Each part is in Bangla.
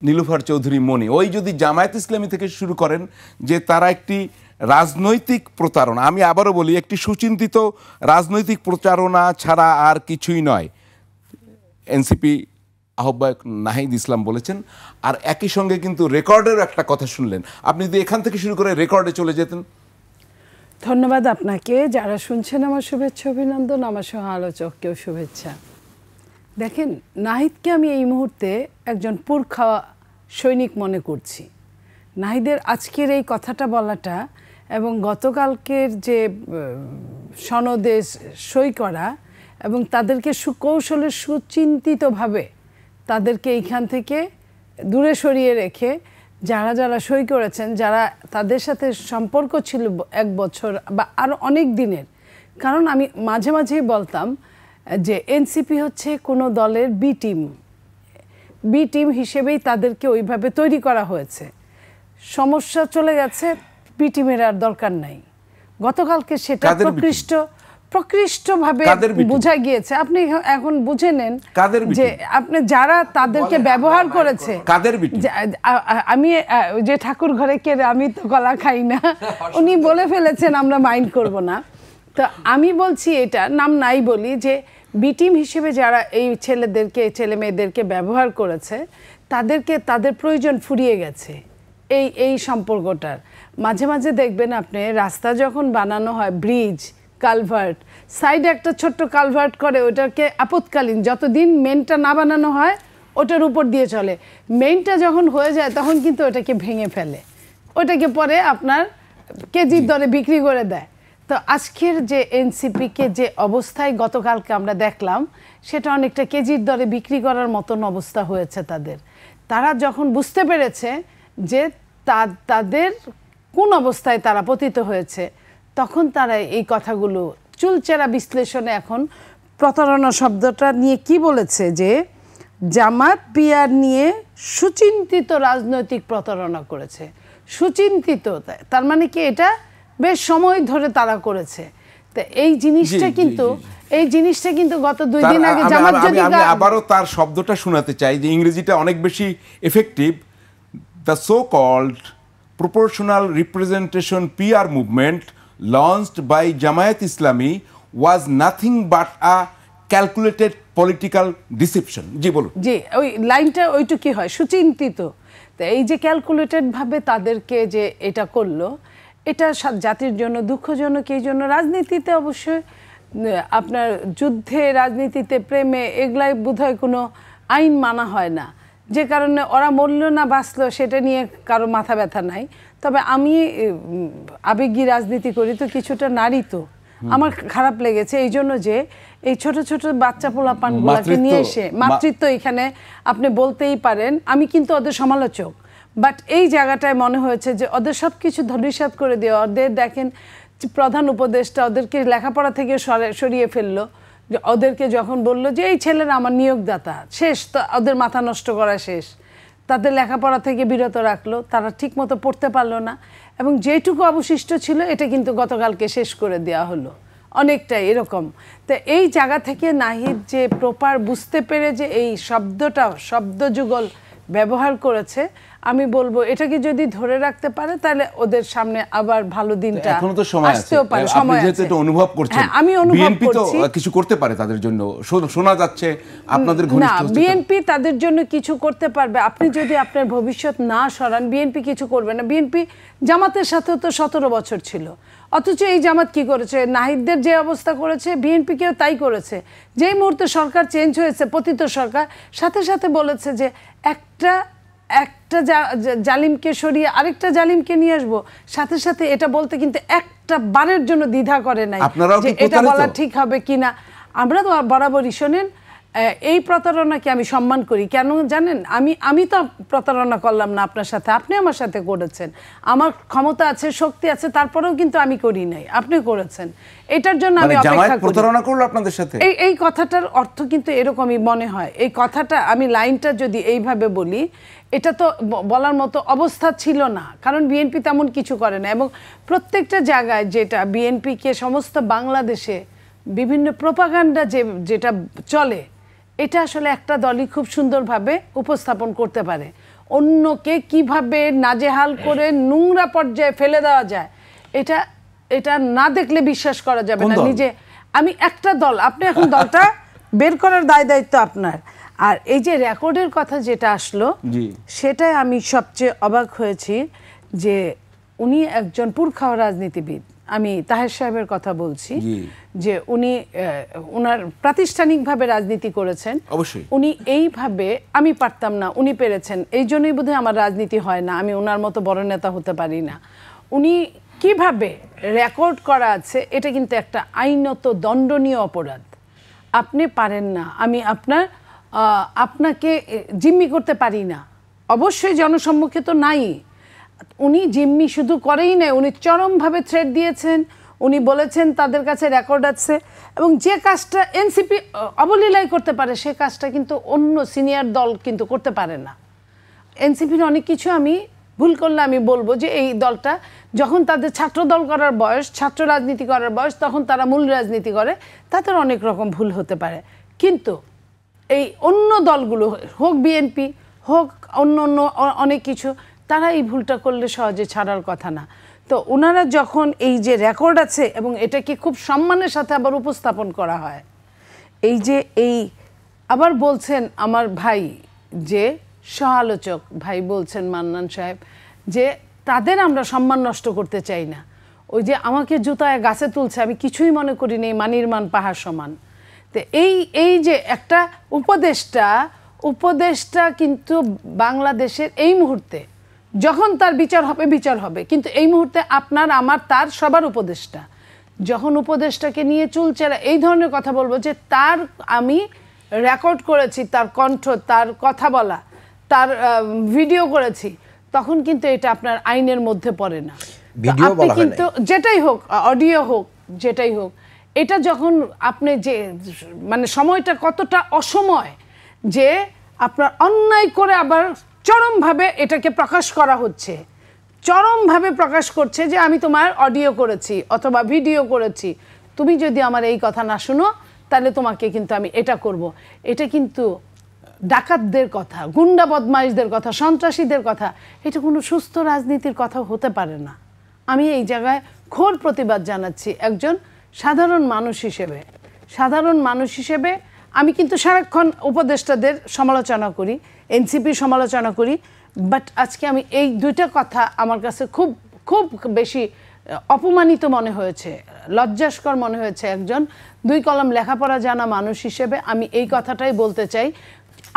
নীলুফার চৌধুরী মনি, ওই যদি জামায়াত ইসলামী থেকে শুরু করেন যে তারা একটি রাজনৈতিক প্রতারণা, আমি আবারও বলি একটি সুচিন্তিত রাজনৈতিক প্রচারণা ছাড়া আর কিছুই নয়, এনসিপি আহ্বায়ক নাহিদ ইসলাম বলেছেন। আর একই সঙ্গে কিন্তু রেকর্ডের একটা কথা শুনলেন, আপনি যদি এখান থেকে শুরু করে রেকর্ডে চলে যেতেন। ধন্যবাদ আপনাকে, যারা শুনছেন আমার শুভেচ্ছা অভিনন্দন, আমার সহ আলোচককেও শুভেচ্ছা। দেখেন, নাহিদকে আমি এই মুহূর্তে একজন পুরখা সৈনিক মনে করছি। নাহিদের আজকের এই কথাটা বলাটা এবং গতকালকের যে সনদে সই করা এবং তাদেরকে সুকৌশলে সুচিন্তিতভাবে তাদেরকে এইখান থেকে দূরে সরিয়ে রেখে যারা যারা সই করেছেন, যারা তাদের সাথে সম্পর্ক ছিল 1 বছর বা আরও অনেক দিনের, কারণ আমি মাঝে মাঝেই বলতাম যে এনসিপি হচ্ছে কোনো দলের বি টিম হিসেবেই তাদেরকে ওইভাবে তৈরি করা হয়েছে। সমস্যা চলে গেছে, বি টিমের আর দরকার নাই। গতকালকে সেটা প্রকৃষ্টভাবে বোঝা গিয়েছে। আপনি এখন বুঝে নেন যে আপনি যারা তাদেরকে ব্যবহার করেছে, আমি যে ঠাকুর ঘরে কে, আমি তো কলা খাই না, উনি বলে ফেলেছেন, আমরা মাইন্ড করব না। তো আমি বলছি, এটা নাম নাই বলি, যে বি টিম হিসেবে যারা এই ছেলে মেয়েদেরকে ব্যবহার করেছে, তাদেরকে তাদের প্রয়োজন ফুরিয়ে গেছে এই সম্পর্কটার। মাঝে মাঝে দেখবেন আপনি, রাস্তা যখন বানানো হয়, ব্রিজ, কালভার্ট, সাইডে একটা ছোট্ট কালভার্ট করে, ওটাকে আপৎকালীন, যতদিন মেনটা না বানানো হয় ওটার উপর দিয়ে চলে। মেইনটা যখন হয়ে যায় তখন কিন্তু ওটাকে ভেঙে ফেলে, ওটাকে পরে আপনার কেজির দরে বিক্রি করে দেয়। তো আজকের যে এনসিপিকে যে অবস্থায় গতকালকে আমরা দেখলাম, সেটা অনেকটা কেজির দরে বিক্রি করার মতন অবস্থা হয়েছে তাদের। তারা যখন বুঝতে পেরেছে যে তাদের কোন অবস্থায় তারা পতিত হয়েছে, তখন তারা এই কথাগুলো চুলচেরা বিশ্লেষণে এখন প্রতারণা শব্দটা নিয়ে কি বলেছে, যে জামাত বিয়ার নিয়ে সুচিন্তিত রাজনৈতিক প্রতারণা করেছে। সুচিন্তিত, তার মানে কি, এটা বেশ সময় ধরে তারা করেছে। তো এই জিনিসটা কিন্তু গত 2 দিন আগে জামাত, যদি আমি আবারও তার শব্দটা শোনাতে চাই, যে ইংরেজিটা অনেক বেশি effective. The so called proportional representation PR movement launched by Jamaat Islami was nothing but a calculated political deception. জি বলুন। জি, ওই লাইনটা ওইটুকুই হয়, সুচিন্তিত। তো এই যে ক্যালকুলেটেড ভাবে তাদেরকে যে এটা করলো, এটা জাতির জন্য দুঃখজনক। এই জন্য রাজনীতিতে অবশ্যই আপনার যুদ্ধে, রাজনীতিতে, প্রেমে, এগুলাই বোধহয় কোনো আইন মানা হয় না, যে কারণে ওরা মরল না বাঁচলো সেটা নিয়ে কারো মাথা ব্যথা নাই। তবে আমি আবেগী রাজনীতি করি, তো কিছুটা নারী, তো আমার খারাপ লেগেছে এই জন্য যে এই ছোট ছোট বাচ্চা পোলাপানগুলোকে নিয়ে এসে মাতৃত্ব, এখানে আপনি বলতেই পারেন, আমি কিন্তু ওদের সমালোচক, বাট এই জায়গাটায় মনে হয়েছে যে ওদের সব কিছু ধূলিসাৎ করে দেওয়া। ওদের দেখেন, প্রধান উপদেষ্টা ওদেরকে লেখাপড়া থেকে সরিয়ে ফেললো, যে ওদেরকে যখন বললো যে এই ছেলেরা আমার নিয়োগদাতা, শেষ, তো ওদের মাথা নষ্ট করা শেষ। তাদের লেখাপড়া থেকে বিরত রাখলো, তারা ঠিকমতো পড়তে পারলো না, এবং যেটুকু অবশিষ্ট ছিল এটা কিন্তু গতকালকে শেষ করে দেওয়া হলো, অনেকটাই এরকম। তো এই জায়গা থেকে নাহিদ যে প্রপার বুঝতে পেরে যে এই শব্দযুগল ব্যবহার করেছে, আমি বলবো এটাকে যদি ধরে রাখতে পারে, তাহলে ওদের সামনে আবার ভালো দিনটা আসতেও পারে। সময় আছে, এটা অনুভব করছেন। আমি অনুভব করছি কিছু করতে পারে তাদের জন্য, শোনা যাচ্ছে আপনাদের ঘনিষ্ঠ। না, বিএনপি তাদের জন্য কিছু করতে পারবে। আপনি যদি আপনার ভবিষ্যৎ না সরান, বিএনপি কিছু করবে না। বিএনপি জামাতের সাথে তো 17 বছর ছিল, অথচ এই জামাত কি করেছে, নাহিদদের যে অবস্থা করেছে, বিএনপিকেও তাই করেছে। যেই মুহূর্তে সরকার চেঞ্জ হয়েছে, পতিত সরকার, সাথে সাথে বলেছে যে একটা জালিমকে সরিয়ে আরেকটা জালিমকে নিয়ে আসবো। সাথে সাথে এটা বলতে কিন্তু একটা বারের জন্য দ্বিধা করে নাই যে এটা বলা ঠিক হবে কিনা। আমরা তো বরাবরই, শোনেন, এই প্রতারণাকে আমি সম্মান করি। কেন জানেন, আমি তো প্রতারণা করলাম না আপনার সাথে, আপনি আমার সাথে করেছেন, আমার ক্ষমতা আছে, শক্তি আছে, তারপরেও কিন্তু আমি করি নাই, আপনি করেছেন। এটার জন্য আমি অপেক্ষা করি। প্রতারণা করলো আপনাদের সাথে, এই কথাটার অর্থ কিন্তু এরকমই মনে হয়। এই কথাটা, আমি লাইনটা যদি এইভাবে বলি, এটা তো বলার মতো অবস্থা ছিল না, কারণ বিএনপি তেমন কিছু করে না। এবং প্রত্যেকটা জায়গায় যেটা বিএনপিকে সমস্ত বাংলাদেশে বিভিন্ন প্রোপাগান্ডা যেটা চলে, এটা আসলে একটা দলই খুব সুন্দরভাবে উপস্থাপন করতে পারে। অন্যকে কিভাবে নাজেহাল করে নোংরা পর্যায়ে ফেলে দেওয়া যায়, এটা এটা না দেখলে বিশ্বাস করা যাবে না। নিজে আমি একটা দল, আপনি এখন দলটা বের করার দায়িত্ব আপনার। আর এই যে রেকর্ডের কথা যেটা আসলো, সেটাই আমি সবচেয়ে অবাক হয়েছি যে উনি একজন পুরখাওয়া রাজনীতিবিদ। আমি তাহের সাহেবের কথা বলছি, যে উনি ওনার প্রাতিষ্ঠানিকভাবে রাজনীতি করেছেন। অবশ্যই উনি এইভাবে, আমি পারতাম না, উনি পেরেছেন, এই জন্যই বোধহয় আমার রাজনীতি হয় না, আমি ওনার মতো বড় নেতা হতে পারি না। উনি কিভাবে রেকর্ড করা আছে, এটা কিন্তু একটা আইনত দণ্ডনীয় অপরাধ। আপনি পারেন না, আমি আপনাকে জিম্মি করতে পারি না, অবশ্যই জনসম্মুখে তো নাই। উনি জিম্মি শুধু করেই নাই, উনি চরমভাবে থ্রেট দিয়েছেন, উনি বলেছেন তাদের কাছে রেকর্ড আছে, এবং যে কাজটা এনসিপি অবলীলায় করতে পারে সে কাজটা কিন্তু অন্য সিনিয়র দল কিন্তু করতে পারে না। এনসিপির অনেক কিছু আমি ভুল করলে আমি বলবো যে এই দলটা যখন তাদের ছাত্র দল করার বয়স, ছাত্র রাজনীতি করার বয়স, তখন তারা মূল রাজনীতি করে, তাদের অনেক রকম ভুল হতে পারে। কিন্তু এই অন্য দলগুলো হোক, বিএনপি হোক, অন্য অন্য অনেক কিছু, তারা এই ভুলটা করলে সহজে ছাড়ার কথা না। তো ওনারা যখন এই যে রেকর্ড আছে এবং এটাকে খুব সম্মানের সাথে আবার উপস্থাপন করা হয়, এই যে আবার বলছেন আমার ভাই, যে সহ-আলোচক ভাই বলছেন মান্নান সাহেব, যে তাদের আমরা সম্মান নষ্ট করতে চাই না। ওই যে আমাকে জুতায় গাছে তুলছে, আমি কিছুই মনে করি নেই, মানির মান পাহাড় সমান। তো এই যে একটা উপদেষ্টা কিন্তু বাংলাদেশের এই মুহূর্তে, যখন তার বিচার হবে, কিন্তু এই মুহূর্তে আপনার আমার তার সবার উপদেষ্টা। যখন উপদেষ্টাকে নিয়ে চুলচেরা এই ধরনের কথা বলবো, যে তার আমি রেকর্ড করেছি, তার কণ্ঠ, তার কথা বলা, তার ভিডিও করেছি, তখন কিন্তু এটা আপনার আইনের মধ্যে পড়ে না। আপনি কিন্তু যেটাই হোক, অডিও হোক, যেটাই হোক, এটা যখন আপনি যে মানে সময়টা কতটা অসময়, যে আপনার অন্যায় করে আবার চরমভাবে এটাকে প্রকাশ করা হচ্ছে, চরমভাবে প্রকাশ করছে যে আমি তোমার অডিও করেছি অথবা ভিডিও করেছি, তুমি যদি আমার এই কথা না শুনো তাহলে তোমাকে কিন্তু আমি এটা করব। এটা কিন্তু ডাকাতদের কথা, গুন্ডা বদমাইশদের কথা, সন্ত্রাসীদের কথা, এটা কোনো সুস্থ রাজনীতির কথা হতে পারে না। আমি এই জায়গায় ঘোর প্রতিবাদ জানাচ্ছি একজন সাধারণ মানুষ হিসেবে। আমি কিন্তু সারাক্ষণ উপদেষ্টাদের সমালোচনা করি, এনসিপির সমালোচনা করি, বাট আজকে আমি এই দুইটা কথা আমার কাছে খুব খুব বেশি অপমানিত মনে হয়েছে, লজ্জাস্কর মনে হয়েছে। একজন 2 কলম লেখাপড়া জানা মানুষ হিসেবে আমি এই কথাটাই বলতে চাই,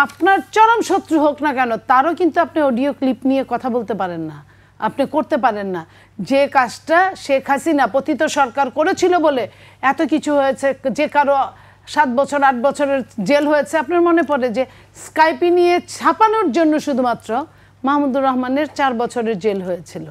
আপনার চরম শত্রু হোক না কেন, তারও কিন্তু আপনি অডিও ক্লিপ নিয়ে কথা বলতে পারেন না, আপনি করতে পারেন না। যে কাজটা শেখ হাসিনা পতিত সরকার করেছিল বলে এত কিছু হয়েছে, যে কারো 7 বছর 8 বছরের জেল হয়েছে, আপনার মনে পড়ে যে স্কাইপি নিয়ে ছাপানোর জন্য শুধুমাত্র মাহমুদুর রহমানের 4 বছরের জেল হয়েছিল।